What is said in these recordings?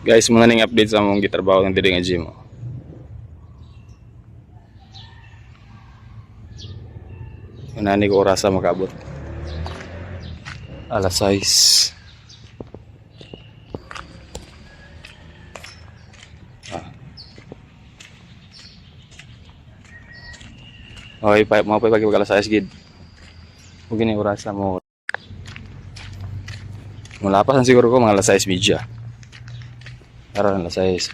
Guys, muna ning update sa among gitrabaho ng diri nga gym. Nani ko orasa makaabot. Alas 6. Okay, mau pa pag alas 6 gid. Ug gini orasa mo. Mulapasan siguro ko mga alas 6 media. Karon alas 6.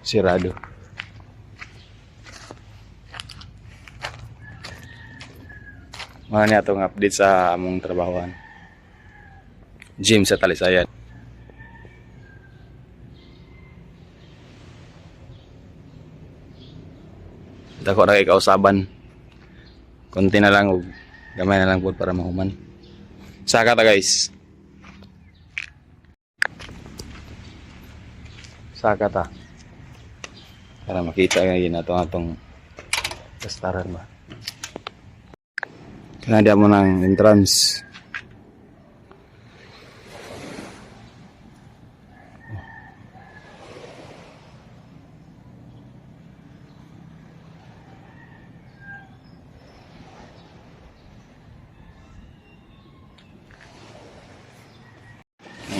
Sirado. Mga niya itong update sa among trabahoan. Gym sa Talisayan. Dako na kay kausaban. Konti na lang o gamay na lang po para mahuman. Saka ta guys. Saka ta. Para makita ngayon atong kastaran ba. Kanada mo ng entrance.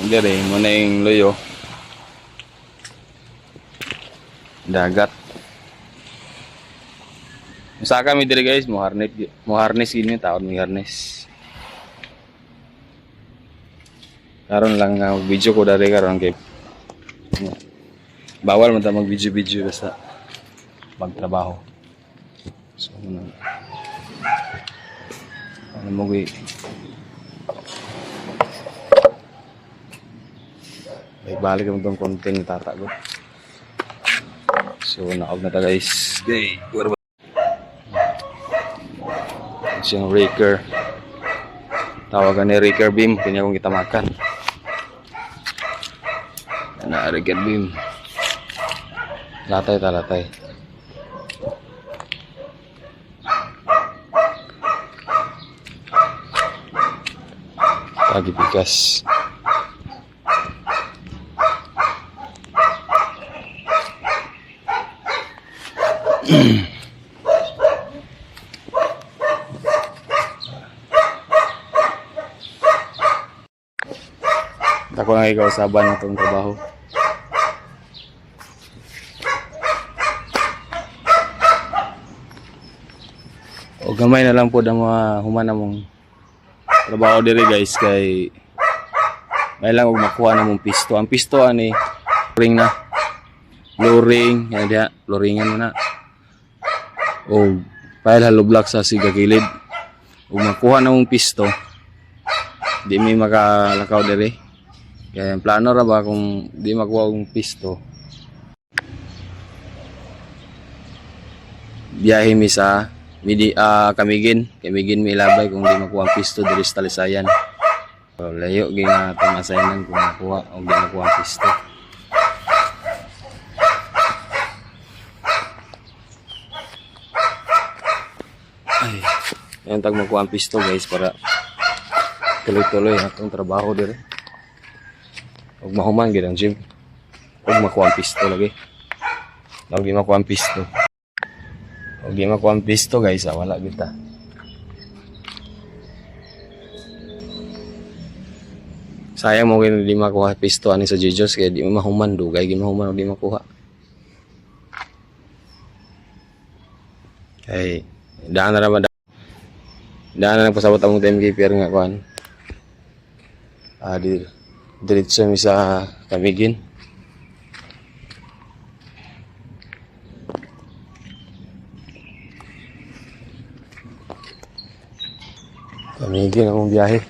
Dere mo na yung loyo. Dagat. Usa kami diri guys, mo harness gini taon mi harness. Karon lang nga video ko dari karon kay bawal man ta mag video basta magtrabaho. So ano mo gi balik mo tong content tatago. So na-off na ta guys. Okay, siyang raker. Tawagan ni raker beam. Kanya kong kita makan. Na raker beam. Latay ta latay. Lagi pikas. Ako lang ikaw saban na itong trabaho. O gamay na lang po na mga human mong trabaho diri guys kay may lang og makuha na mong pisto. Ang pisto ani ring na. Luring, yan dia, luringan mo na. O pile hollow block sa sigagilid. O makuha na mong pisto. Di may makalakaw diri. Kaya ang plano ra ba kung di makuha ang pisto, biyahe mi sa Camiguin mi labay kung di makuha ang pisto diri sa Talisayan. So layo gyud na itong assignment kung makuha o di makuha ang pisto. Ay, yan tag makuha ang pisto guys para tuloy-tuloy atong trabaho diri. Huwag mahuman gid ang gym. Huwag makuha ang pisto lagi. Huwag di makuha ang pisto. Huwag di makuha ang pisto guys. Wala kita. Sayang mo kung di makuha pisto ani sa Jejos kaya di mahuman. Dugay di mahuman o di makuha. Kay daan na naman. Daan na lang pasabot ang timekeeper nga kuhan. Diretso mi sa Camiguin. Camiguin ang biyahe.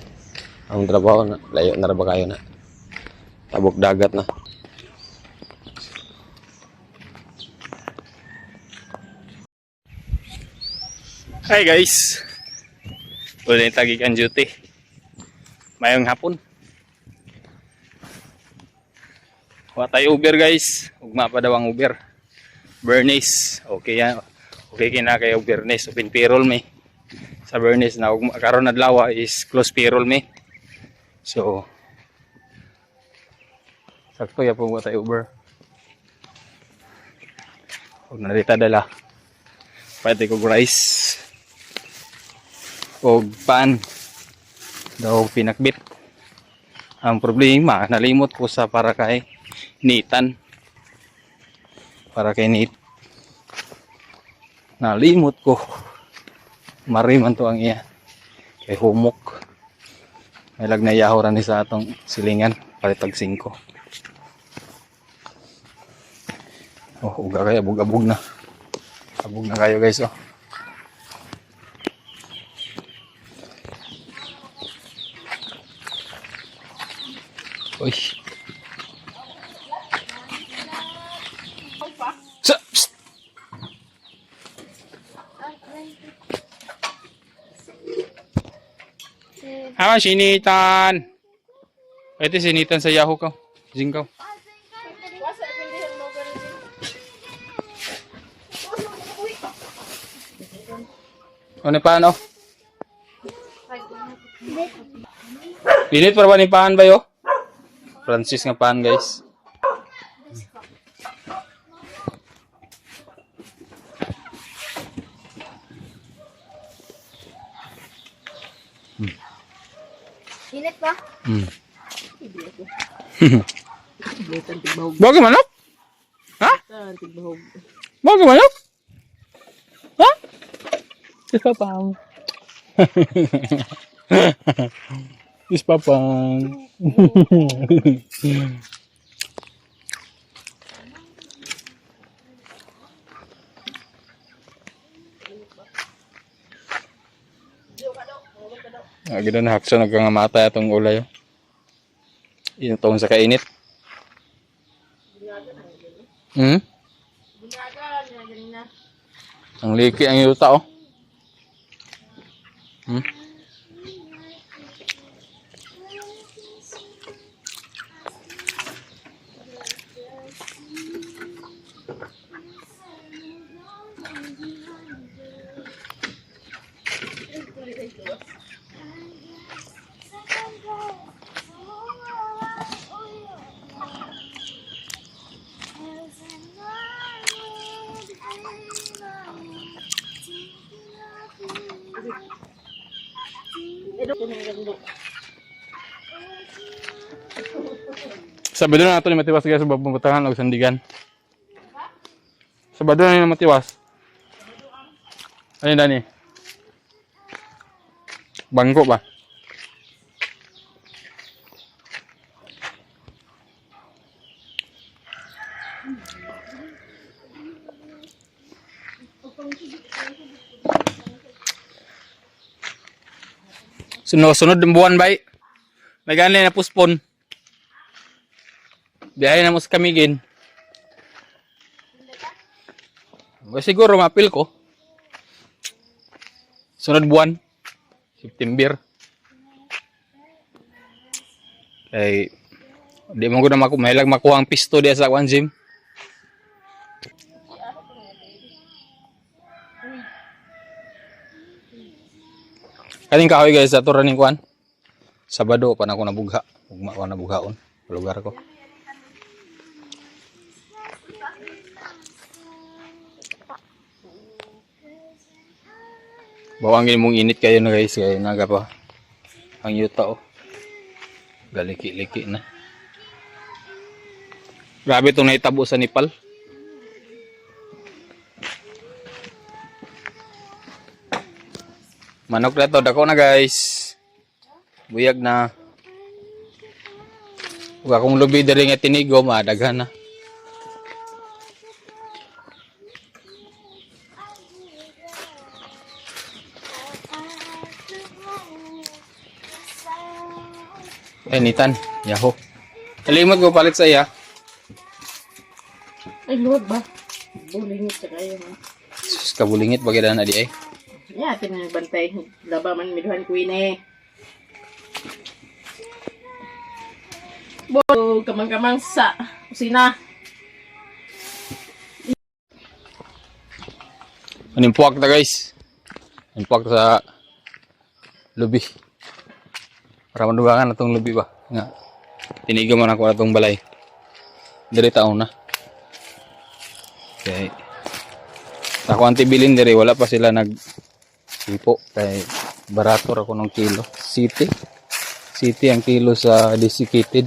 Ang trabaho na layo na ra ba kayo na. Tabok dagat na. Hi guys. Ulit tagikan duty. Mayong hapon. Watay Uber guys, ugma pa daw ang Uber. Bernice, okay yan. Okay kina kay Bernice, open payroll me. Sa Bernice na ugma karon adlaw is close payroll me. So Sakto ya po mo tayo Uber. Huwag narita dala. Pwede ko rice. O pan. Daw pinakbit. Ang problema, nalimot ko sa para kay nitan. Para kay nit. Nalimot ko. Mariman to ang iya. Kay humok. May lag na yahoran ni sa atong silingan. Palitag 5. Oh, uga kayo. Abog-abog na. Abog na kayo guys. Oh. Uy. Psst. Sinitan. Ito sinitan sa Yahoo ka. Zingkaw. Ano paano? Pinit para ba ni paan ba yo? Francis nga paan guys. Init ba? Bago manok? Ha? Bago manok? Ha? Isa pang. Is papang. Gina na hakso nagkangamatay atong ulay. Ino tong sa kainit. Ang liki ang yuta oh. Sabado na nato ni matiwas guys sa babutahan o sandigan. Sabado na ni matiwas. Ano dani? Bangko ba? Sunod ng buwan bay. Nagani na puspon. Biyahe na mo sa Camiguin. Siguro mapil ko. Sunod buwan. September. Kay di mo ko na mahilag makuha ang pisto diya sa Kwan Gym. Kaning kahoy guys, ato running Kwan. Sabado pa na ako nabugha. Ugma ko nabughaon. Lugar ko. Bawangin mong init kayo na guys, kaya naga pa ang yuta oh. Galiki-liki na. Grabe itong naitabo sa Nepal. Manok na to, dako na guys. Buyag na. Huwag akong lubi dali nga tinigo, madaghan na. Nitan, Yahoo. Nalimot ko palit sa iya. Ay, luwag ba? Bulingit sa kayo. Sus, kabulingit bagay na di ay. Yeah, pinabantay. Laba man miduhan ko eh. Bo, kamang-kamang sa kusina. Animpuak na guys. Animpuak sa lubi. Para madugangan na itong lubi ba. Nga. Tinigo man ako na itong balay. Diri taon na. Okay. Ako ang tibilin diri, wala pa sila nag-ipo. Kay barato ra ko ng kilo. City ang kilo sa desiccated.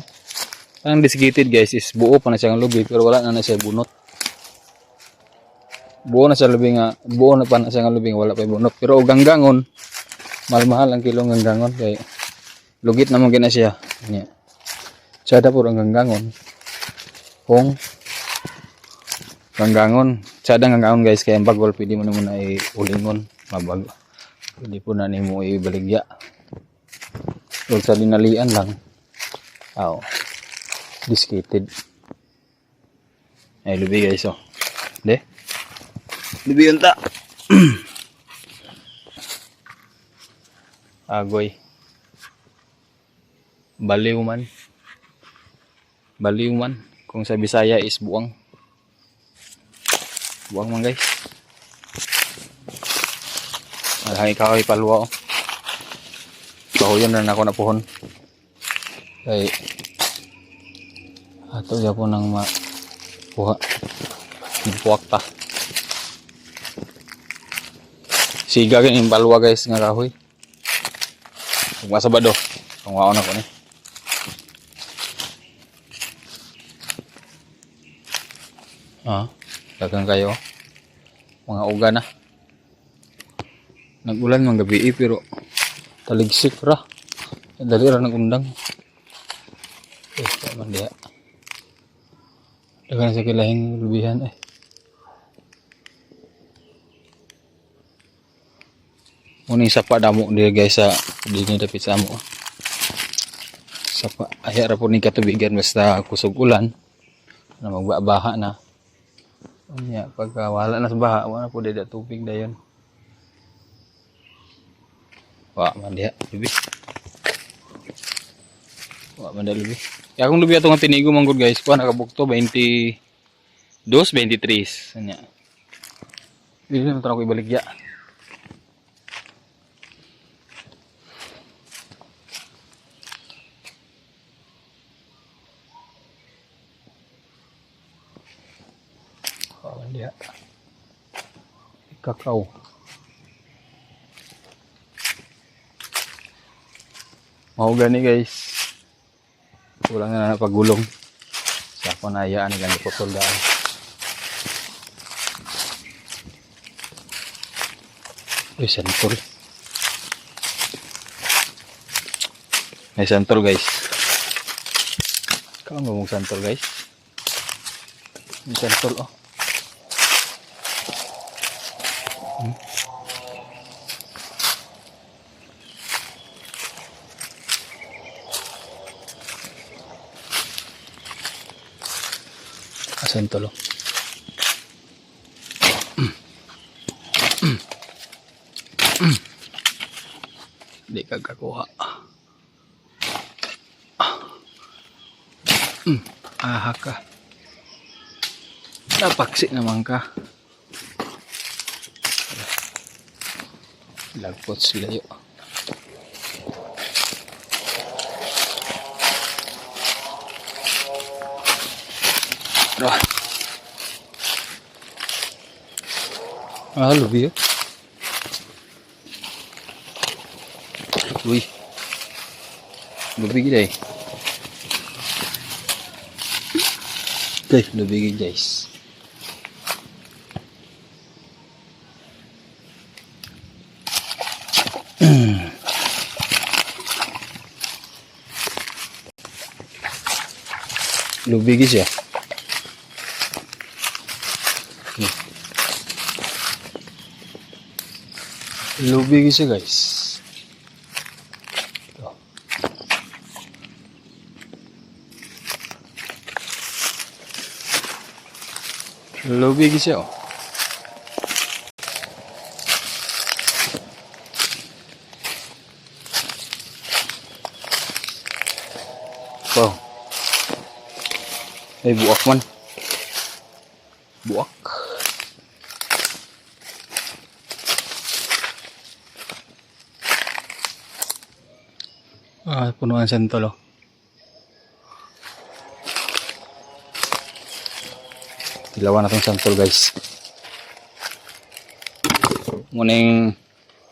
Ang desiccated guys is buo pa na siyang lubi pero wala na siya bunot. Buo na pa na siya lubi wala pa bunot. Pero og ganggangon, mahal ang kilo ng ganggangon kay lugit naman gina siya. Nya. Sada puro ang ganggangon. Kung ganggangon, sada ganggangon guys kay ang bagol pwede mo na ulingon, mabag. Pwede po na nimo ibaligya. Huwag sa linalian lang. Desiccated. Ay, lubi guys, oh. De? Lubi yun ta. Agoy. Baliw man. Kung sa Bisaya is buwang. Buwang man guys. Malaki kahoy palwa, oh. Kahoy yun na ako napuhon. Kay ato siya po nang makuha. Nagpuwak pa. Siga yung palwa guys nga kahoy. Kung masabado. Kung waon ako ni. Dagang kayo. Mga uga na. Nagulan mang gabi pero taligsik ra. Dali ra nagundang. Tama dia. Dagan sa kilahing lubihan eh. Muni sapa damo dia guys sa dini dapit sa amo. Sapa aya ra po ni katubigan basta kusog ulan na magbabaha na. Unya pagka wala na sa baha, wala po dida tubig dayon. Wa man dia lubi. Wa man dia lubi. Ya kung lubi atong tinigo manggod guys, kuha nakabukto 22, 23 anya. Dili na ko ibaligya. Dia kakao mau gani guys kulang na pagulong sa panayaan ng putol daan. Uy, santol may santol guys. Kalo ngomong santol guys, may santol oh. Asan tolo? Di kagakuha. Aha ka. Napaksi naman ka. Lagpot sila yun. Lubi yun. Uy. Lubi gila eh. Okay, lubi gila guys. Lubi gila siya. Lubi gila guys. Lubi gila siya oh. Wow. Ay buak man. Buak. Punuan sentol oh. Ilawan na tong santol guys. Muning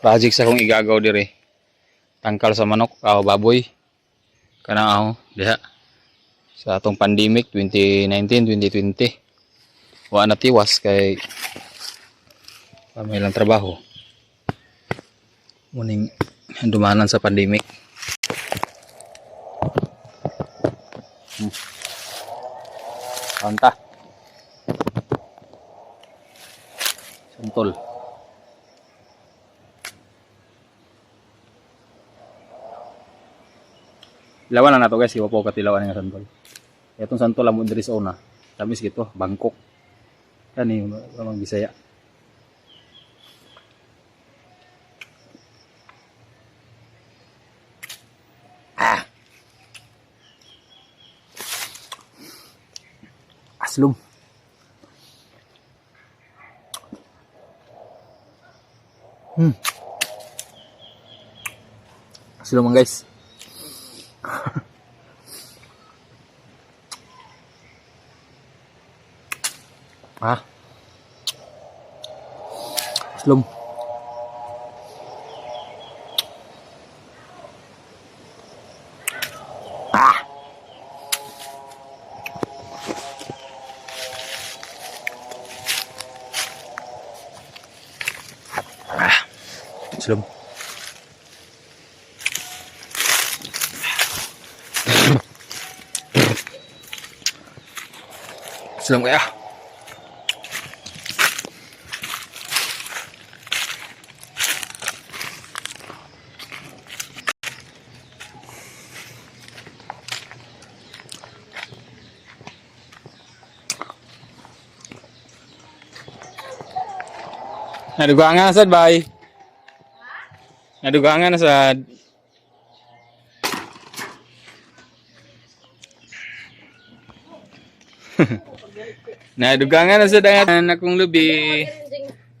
project sa kong igagaw dire. Tangkal sa manok, baboy. Kanang ako, diha. Sa atong pandemic 2019-2020. Wa na tiwas kay may lang trabaho. Muning dumanan sa pandemic. Anta. Santol. Ilawan na nato guys, iwa po katilawan nga santol. Itong santol amo diri sa una. Tamis gito, Bangkok. Kani mamang Bisaya. Aslum. Aslum guys. Aslum. Aslum. Aslum kaya. Nadugangan na sad bay. Nadugangan na sad. Nadugangan na sad ang akong lubi.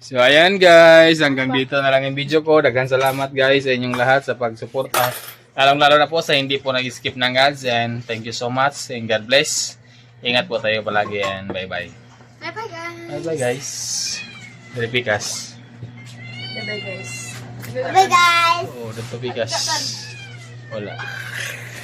So ayan guys, hanggang dito na lang yung video ko. Daghang salamat guys sa inyong lahat sa pagsuporta. Lalong-lalo na po sa hindi po nag-skip ng ads, and thank you so much and God bless. Ingat po tayo palagi and bye-bye. Bye-bye, guys. Bye-bye guys. Dari pikas. Bye guys. Bye, guys. Oh, dari pikas. Wala.